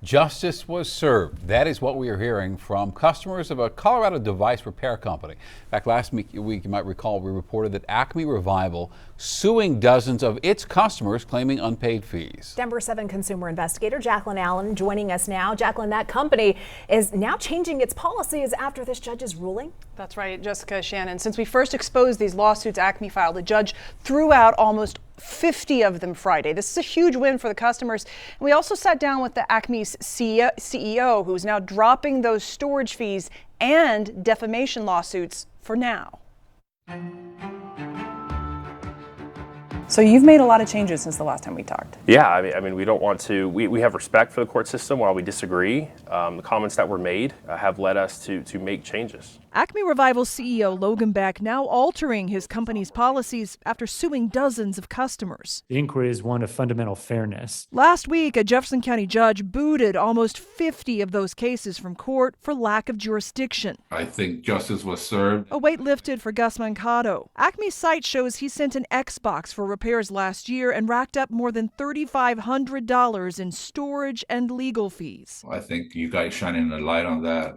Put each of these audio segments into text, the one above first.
Justice was served. That is what we are hearing from customers of a Colorado device repair company. In fact, last week, you might recall, we reported that Acme Revival suing dozens of its customers claiming unpaid fees. Denver7 consumer investigator Jacqueline Allen joining us now. Jacqueline, that company is now changing its policies after this judge's ruling. That's right, Jessica, Shannon. Since we first exposed these lawsuits Acme filed, the judge threw out almost 50 of them Friday. This is a huge win for the customers. And we also sat down with the Acme's CEO, who's now dropping those storage fees and defamation lawsuits for now. So you've made a lot of changes since the last time we talked. Yeah, I mean, we don't want to. We have respect for the court system while we disagree. The comments that were made have led us to make changes. Acme Revival CEO Logan Beck now altering his company's policies after suing dozens of customers. The inquiry is one of fundamental fairness. Last week, a Jefferson County judge booted almost 50 of those cases from court for lack of jurisdiction. I think justice was served. A weight lifted for Gus Mankato. Acme's site shows he sent an Xbox for repairs last year and racked up more than $3,500 in storage and legal fees. I think you guys shining a light on that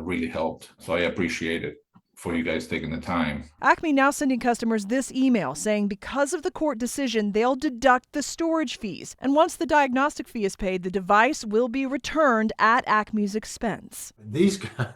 really helped. So I appreciate it for you guys taking the time. Acme now sending customers this email saying because of the court decision, they'll deduct the storage fees. And once the diagnostic fee is paid, the device will be returned at Acme's expense. These guys,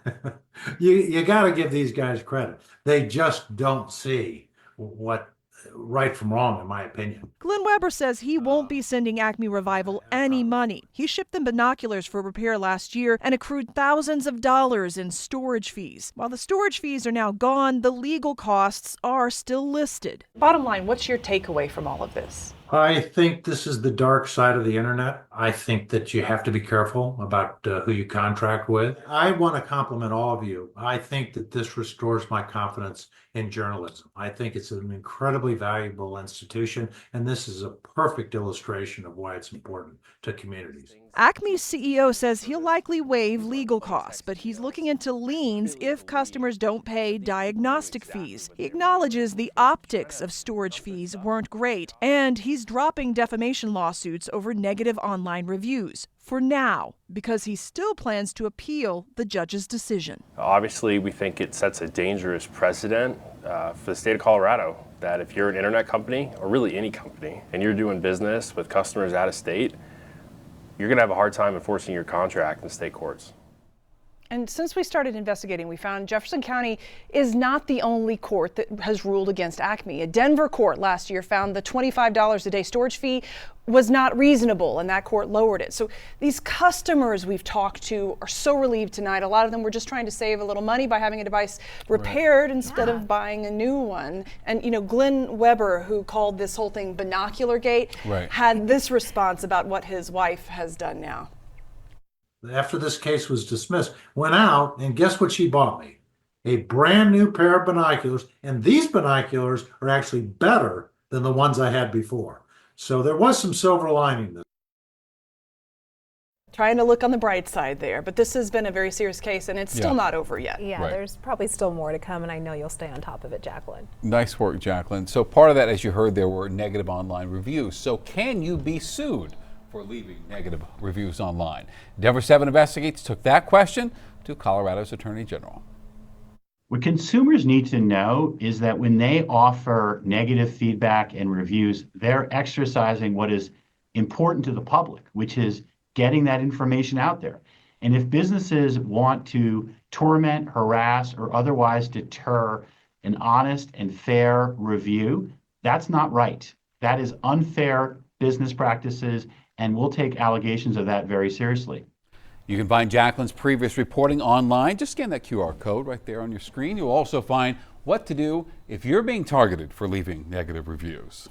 you got to give these guys credit. They just don't see what right from wrong, in my opinion. Glenn Weber says he won't be sending Acme Revival any money. He shipped them binoculars for repair last year and accrued thousands of dollars in storage fees. While the storage fees are now gone, the legal costs are still listed. Bottom line, what's your takeaway from all of this? I think this is the dark side of the internet. I think that you have to be careful about who you contract with. I want to compliment all of you. I think that this restores my confidence in journalism. I think it's an incredibly valuable institution, and this is a perfect illustration of why it's important to communities. Acme's CEO says he'll likely waive legal costs, but he's looking into liens if customers don't pay diagnostic fees. He acknowledges the optics of storage fees weren't great, and he's dropping defamation lawsuits over negative online reviews. For now, because he still plans to appeal the judge's decision. Obviously, we think it sets a dangerous precedent for the state of Colorado that if you're an internet company, or really any company, and you're doing business with customers out of state, you're going to have a hard time enforcing your contract in state courts. And since we started investigating, we found Jefferson County is not the only court that has ruled against Acme. A Denver court last year found the $25 a day storage fee was not reasonable, and that court lowered it. So these customers we've talked to are so relieved tonight. A lot of them were just trying to save a little money by having a device repaired instead of buying a new one. And you know, Glenn Weber, who called this whole thing Binocular Gate, had this response about what his wife has done now. After this case was dismissed, went out and guess what she bought me? A brand new pair of binoculars, and these binoculars are actually better than the ones I had before. So there was some silver lining there. Trying to look on the bright side there, but this has been a very serious case and it's still not over yet. Yeah, there's probably still more to come, and I know you'll stay on top of it, Jacqueline. Nice work, Jacqueline. So part of that, as you heard, there were negative online reviews. So can you be sued for leaving negative reviews online? Denver7 Investigates took that question to Colorado's Attorney General. What consumers need to know is that when they offer negative feedback and reviews, they're exercising what is important to the public, which is getting that information out there. And if businesses want to torment, harass, or otherwise deter an honest and fair review, that's not right. That is unfair business practices, and we'll take allegations of that very seriously. You can find Jacqueline's previous reporting online. Just scan that QR code right there on your screen. You'll also find what to do if you're being targeted for leaving negative reviews.